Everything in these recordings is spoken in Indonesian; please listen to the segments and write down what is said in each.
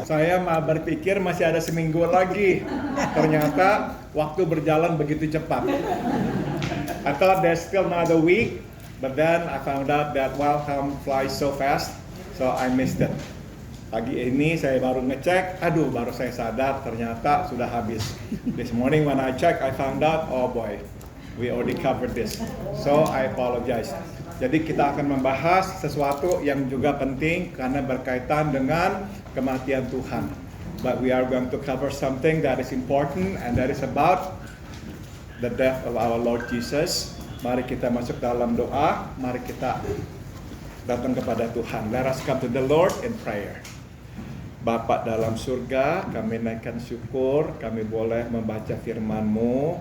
Saya berpikir masih ada seminggu lagi. Ternyata waktu berjalan begitu cepat. I thought there's still another week, but then I found out that time flies so fast, so I missed it. Pagi ini saya baru ngecek, baru saya sadar ternyata sudah habis. This morning when I check, I found out, oh boy, we already covered this. So I apologize. Jadi kita akan membahas sesuatu yang juga penting karena berkaitan dengan kematian Tuhan. But we are going to cover something that is important, and that is about the death of our Lord Jesus. Mari kita masuk dalam doa, mari kita datang kepada Tuhan. Let us come to the Lord in prayer. Bapa dalam surga, kami naikkan syukur, kami boleh membaca firman-Mu.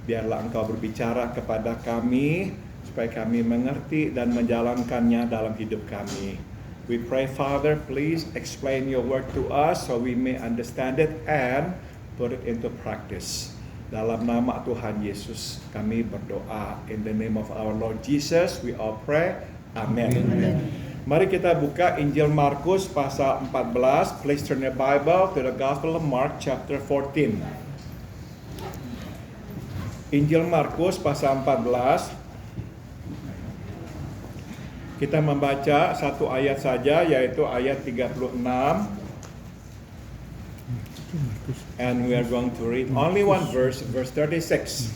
Biarlah Engkau berbicara kepada kami, supaya kami mengerti dan menjalankannya dalam hidup kami. We pray, Father, please explain your word to us so we may understand it and put it into practice. Dalam nama Tuhan Yesus kami berdoa. In the name of our Lord Jesus we all pray. Amen. Amen. Mari kita buka Injil Markus pasal 14. Please turn your Bible to the Gospel of Mark chapter 14. Injil Markus pasal 14. Kita membaca satu ayat saja, yaitu ayat 36. And we are going to read only one verse, verse 36.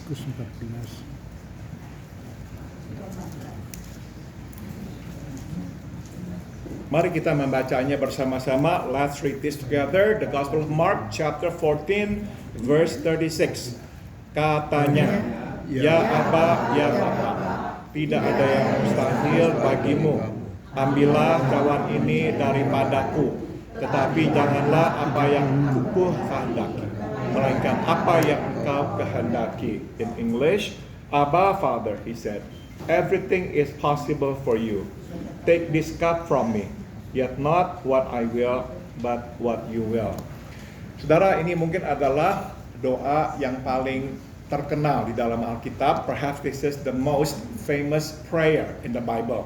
Mari kita membacanya bersama-sama. Let's read this together. The Gospel of Mark, chapter 14, verse 36. Katanya, ya Aba, ya Bapa, tidak ada yang mustahil bagimu. Ambillah cawan ini daripadaku, tetapi janganlah apa yang aku kehendaki, melainkan apa yang engkau kehendaki. In English, Abba, Father, he said, everything is possible for you. Take this cup from me, yet not what I will, but what you will. Saudara, ini mungkin adalah doa yang paling terkenal di dalam Alkitab. Perhaps this is the most famous prayer in the Bible.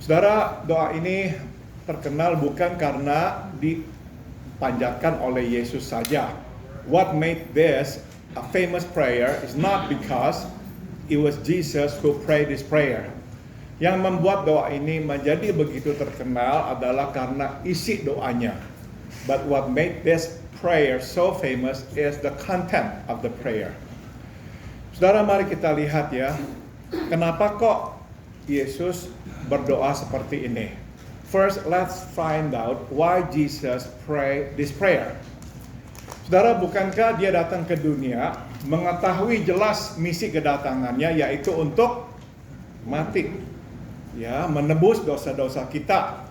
Saudara, doa ini terkenal bukan karena dipanjatkan oleh Yesus saja. What made this a famous prayer is not because it was Jesus who prayed this prayer. Yang membuat doa ini menjadi begitu terkenal adalah karena isi doanya. But what made this prayer so famous is the content of the prayer. Saudara, mari kita lihat ya, kenapa kok Yesus berdoa seperti ini. First, let's find out why Jesus prayed this prayer. Saudara, bukankah dia datang ke dunia mengetahui jelas misi kedatangannya, yaitu untuk mati, ya, menebus dosa-dosa kita.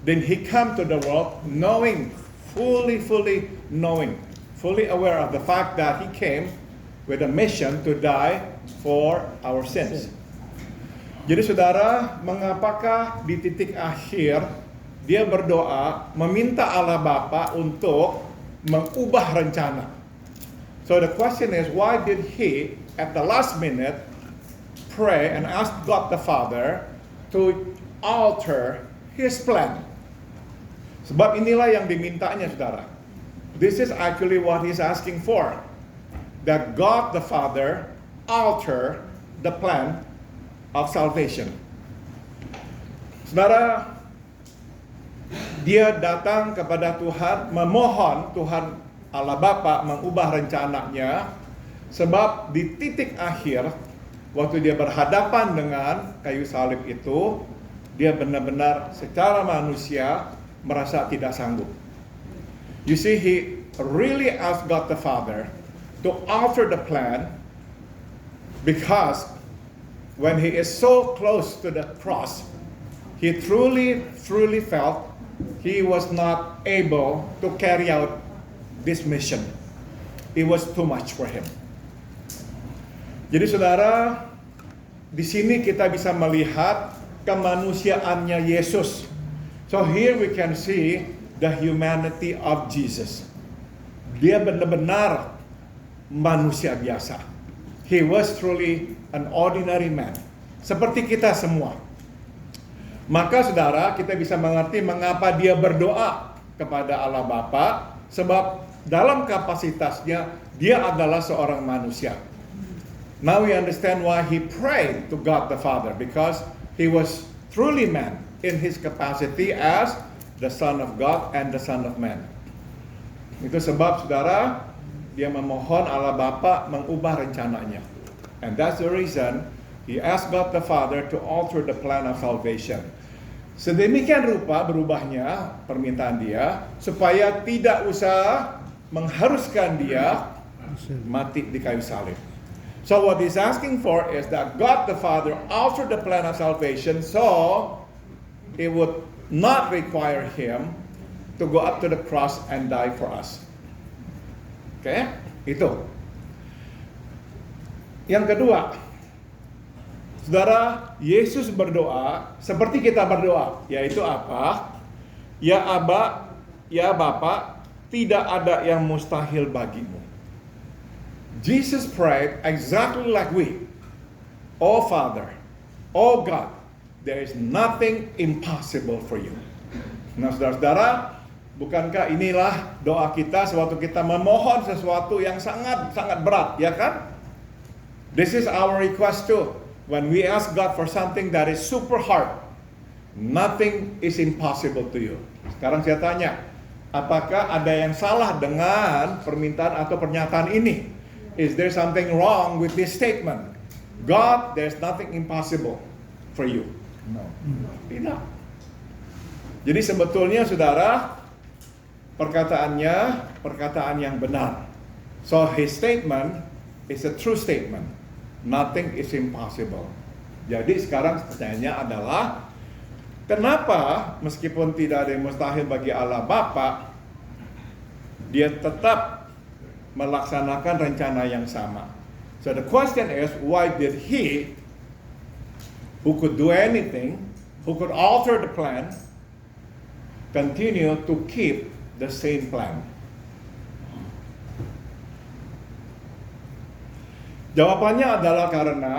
Then he come to the world knowing, fully aware of the fact that he came with a mission to die for our sins. Jadi saudara, mengapakah di titik akhir dia berdoa meminta Allah Bapa untuk mengubah rencana? So the question is, why did he at the last minute pray and ask God the Father to alter his plan? Sebab inilah yang dimintanya, saudara. This is actually what he's asking for. That God the Father alter the plan of salvation. Saudara, dia datang kepada Tuhan, memohon Tuhan Allah Bapa mengubah rencananya, sebab di titik akhir, waktu dia berhadapan dengan kayu salib itu, dia benar-benar secara manusia merasa tidak sanggup. You see, he really asked God the Father to alter the plan, because when he is so close to the cross, he truly felt he was not able to carry out this mission. It was too much for him. Jadi saudara, di sini kita bisa melihat kemanusiaannya Yesus. So here we can see the humanity of Jesus. Dia benar-benar manusia biasa. He was truly an ordinary man. Seperti kita semua. Maka saudara, kita bisa mengerti mengapa dia berdoa kepada Allah Bapa, sebab dalam kapasitasnya dia adalah seorang manusia. Now we understand why he prayed to God the Father, because he was truly man in his capacity as the Son of God and the Son of Man. Itu sebab saudara, dia memohon Allah Bapa mengubah rencananya. And that's the reason he asked God the Father to alter the plan of salvation. Sedemikian rupa berubahnya permintaan dia, supaya tidak usah mengharuskan dia mati di kayu salib. So what he's asking for is that God the Father alter the plan of salvation so it would not require him to go up to the cross and die for us. Oke, itu. Yang kedua, saudara, Yesus berdoa seperti kita berdoa, yaitu apa? Ya Aba, ya Bapa, tidak ada yang mustahil bagimu. Jesus prayed exactly like we. Oh Father, oh God, there is nothing impossible for you. Nah saudara-saudara, bukankah inilah doa kita sewaktu kita memohon sesuatu yang sangat berat, ya kan? This is our request too. When we ask God for something that is super hard, nothing is impossible to you. Sekarang saya tanya, apakah ada yang salah dengan permintaan atau pernyataan ini? Is there something wrong with this statement? God, there's nothing impossible for you. No. Tidak. Jadi sebetulnya saudara, perkataannya perkataan yang benar. So his statement is a true statement. Nothing is impossible. Jadi sekarang pertanyaannya adalah, kenapa meskipun tidak ada yang mustahil bagi Allah Bapa, dia tetap melaksanakan rencana yang sama. So the question is, why did he, who could do anything, who could alter the plan, continue to keep the same plan? Jawabannya adalah karena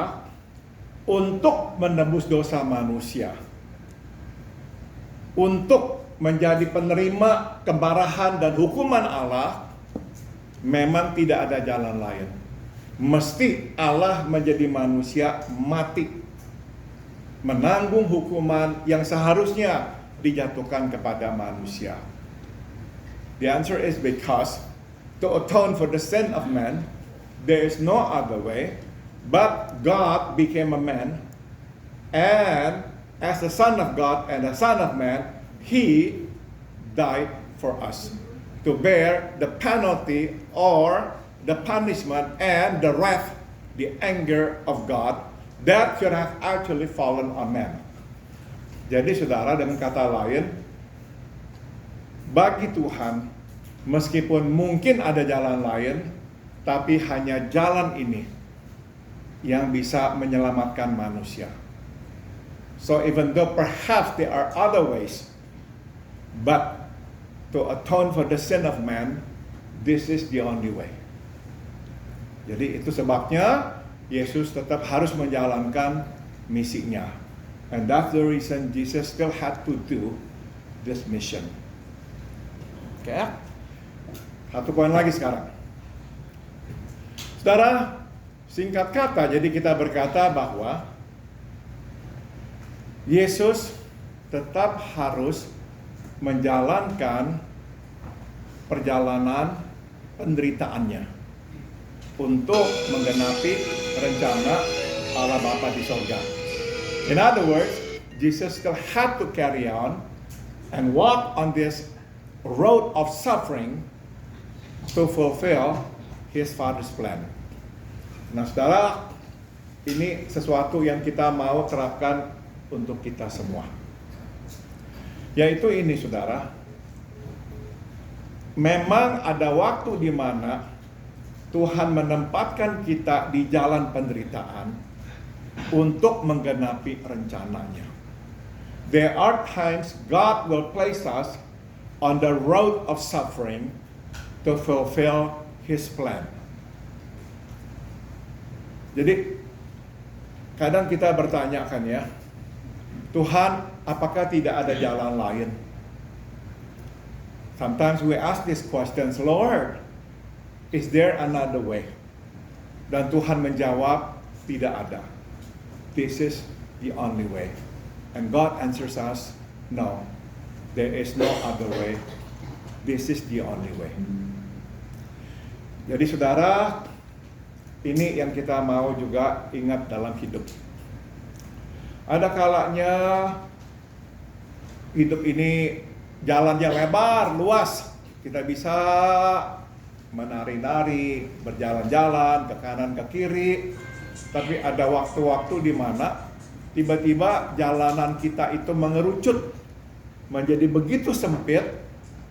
untuk menebus dosa manusia, untuk menjadi penerima kemarahan dan hukuman Allah, memang tidak ada jalan lain. Mesti Allah menjadi manusia, mati, menanggung hukuman yang seharusnya dijatuhkan kepada manusia. The answer is because to atone for the sin of man, there is no other way, but God became a man, and as the Son of God and the Son of Man, He died for us, to bear the penalty or the punishment and the wrath, the anger of God that should have actually fallen on man. Jadi saudara, dengan kata lain, bagi Tuhan, meskipun mungkin ada jalan lain, tapi hanya jalan ini yang bisa menyelamatkan manusia. So even though perhaps there are other ways, but to atone for the sin of man, this is the only way. Jadi itu sebabnya Yesus tetap harus menjalankan misinya. And that's the reason Jesus still had to do this mission. Oke, satu poin lagi sekarang. Saudara, singkat kata, jadi kita berkata bahwa Yesus tetap harus menjalankan perjalanan penderitaannya untuk menggenapi rencana Allah Bapa di sorga. In other words, Jesus still had to carry on and walk on this road of suffering to fulfill His Father's plan. Nah saudara, ini sesuatu yang kita mau terapkan untuk kita semua. Yaitu ini saudara, memang ada waktu di mana Tuhan menempatkan kita di jalan penderitaan untuk menggenapi rencananya. There are times God will place us on the road of suffering to fulfill His plan. Jadi, kadang kita bertanya kan ya, Tuhan, apakah tidak ada jalan lain? Sometimes we ask these questions, Lord, is there another way? Dan Tuhan menjawab, tidak ada. This is the only way. And God answers us, no, there is no other way. This is the only way. Jadi saudara, ini yang kita mau juga ingat dalam hidup. Ada kalanya hidup ini jalannya lebar, luas. Kita bisa menari-nari, berjalan-jalan ke kanan ke kiri. Tapi ada waktu-waktu di mana tiba-tiba jalanan kita itu mengerucut menjadi begitu sempit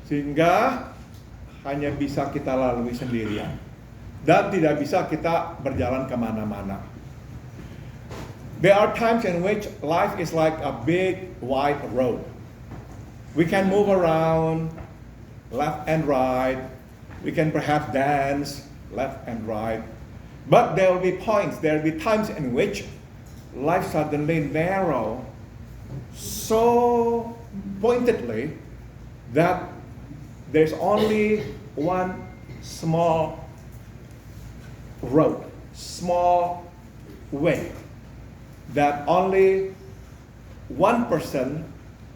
sehingga hanya bisa kita lalui sendirian dan tidak bisa kita berjalan kemana-mana. There are times in which life is like a big wide road. We can move around left and right. We can perhaps dance left and right. But there will be times in which life suddenly narrow so pointedly that there's only one small road, small way that only one person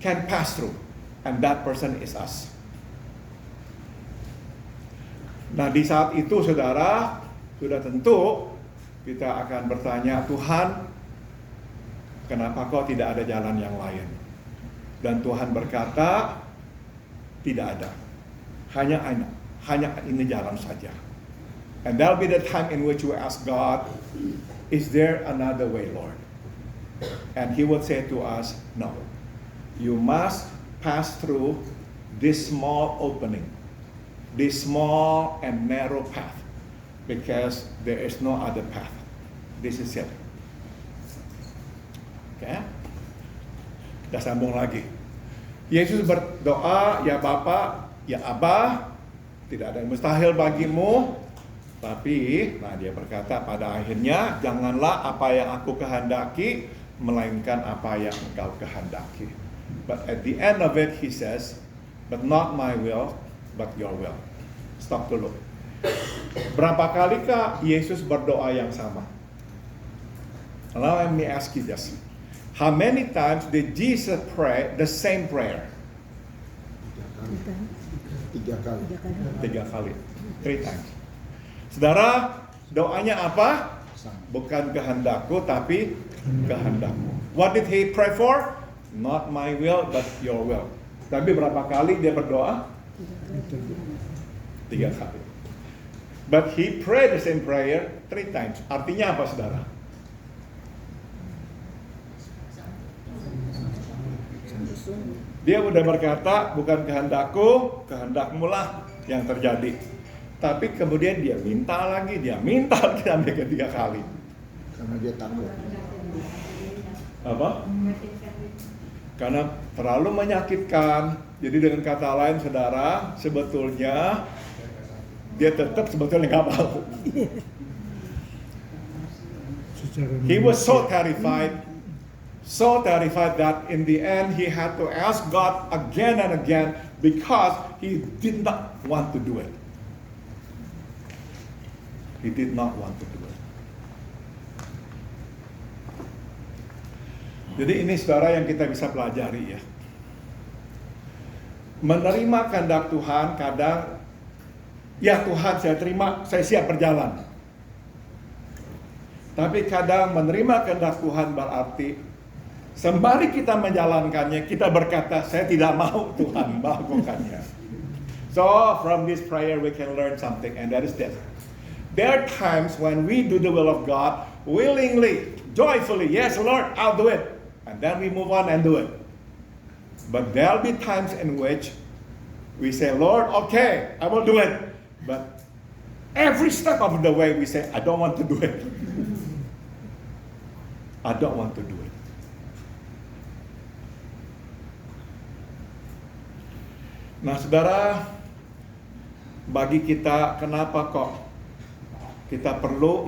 can pass through, and that person is us. Nah, di saat itu saudara, sudah tentu kita akan bertanya, Tuhan, kenapa kau tidak ada jalan yang lain? Dan Tuhan berkata, tidak ada. Hanya ini jalan saja. And that'll be the time in which we ask God, is there another way, Lord? And He will say to us, no. You must pass through this small opening, this small and narrow path, because there is no other path. This is it. Okay? Kita sambung lagi. Yesus berdoa, ya Bapa, ya Abba, tidak ada yang mustahil bagimu. Tapi, nah dia berkata pada akhirnya, janganlah apa yang aku kehendaki, melainkan apa yang engkau kehendaki. But at the end of it, He says, but not my will, but your will. Stop dulu. Berapa kalikah Yesus berdoa yang sama? Now let me ask you this. How many times did Jesus pray the same prayer? 3 kali. 3 times. Saudara, doanya apa? Bukan kehendakku, tapi kehendakmu. What did He pray for? Not my will, but your will. Tapi berapa kali dia berdoa? 3 kali. But He prayed the same prayer 3 times. Artinya apa, saudara? Dia udah berkata, bukan kehendakku, kehendakmu lah yang terjadi. Tapi kemudian dia minta lagi sampai ketiga kali. Karena dia takut. Apa? Karena terlalu menyakitkan. Jadi dengan kata lain, saudara, sebetulnya dia tetap sebetulnya nggak mau. He was so terrified that in the end he had to ask God again and again because he did not want to do it. He did not want to do it. Jadi ini saudara yang kita bisa pelajari ya. Menerima kehendak Tuhan kadang, ya Tuhan saya terima, saya siap berjalan. Tapi kadang menerima kehendak Tuhan berarti sembari kita menjalankannya, kita berkata, saya tidak mau Tuhan melakukannya. So from this prayer we can learn something, and that is this. There are times when we do the will of God willingly, joyfully. Yes, Lord, I'll do it. And then we move on and do it. But there'll be times in which we say, Lord, okay, I will do it. But every step of the way we say, I don't want to do it. I don't want to do it. Nah, saudara, bagi kita, kenapa kok kita perlu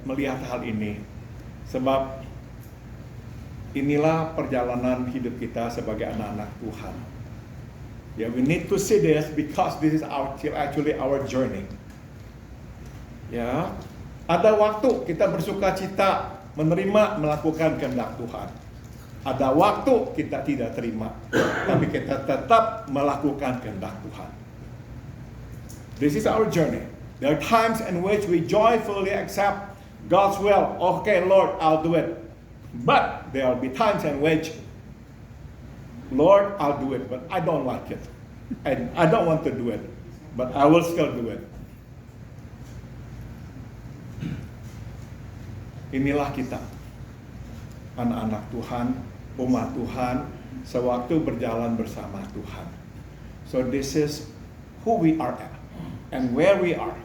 melihat hal ini? Sebab inilah perjalanan hidup kita sebagai anak-anak Tuhan. Ya, we need to see this because this is actually our journey. Ya, ada waktu kita bersuka cita menerima melakukan kehendak Tuhan. Ada waktu kita tidak terima, tapi kita tetap melakukan kehendak Tuhan. This is our journey. There are times in which we joyfully accept God's will. Okay, Lord, I'll do it. But there will be times in which, Lord, I'll do it, but I don't like it. And I don't want to do it, but I will still do it. Inilah kita, anak-anak Tuhan, umat Tuhan, sewaktu berjalan bersama Tuhan. So this is who we are at, and where we are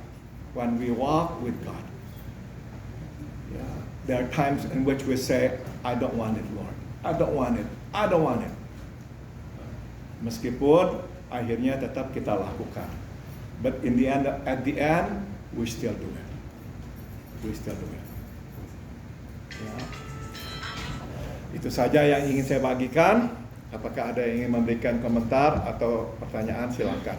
when we walk with God. Yeah. There are times in which we say, I don't want it, Lord. I don't want it. I don't want it. Meskipun akhirnya tetap kita lakukan. But in the end, at the end, we still do it. We still do it. Ya. Itu saja yang ingin saya bagikan. Apakah ada yang ingin memberikan komentar atau pertanyaan, silakan.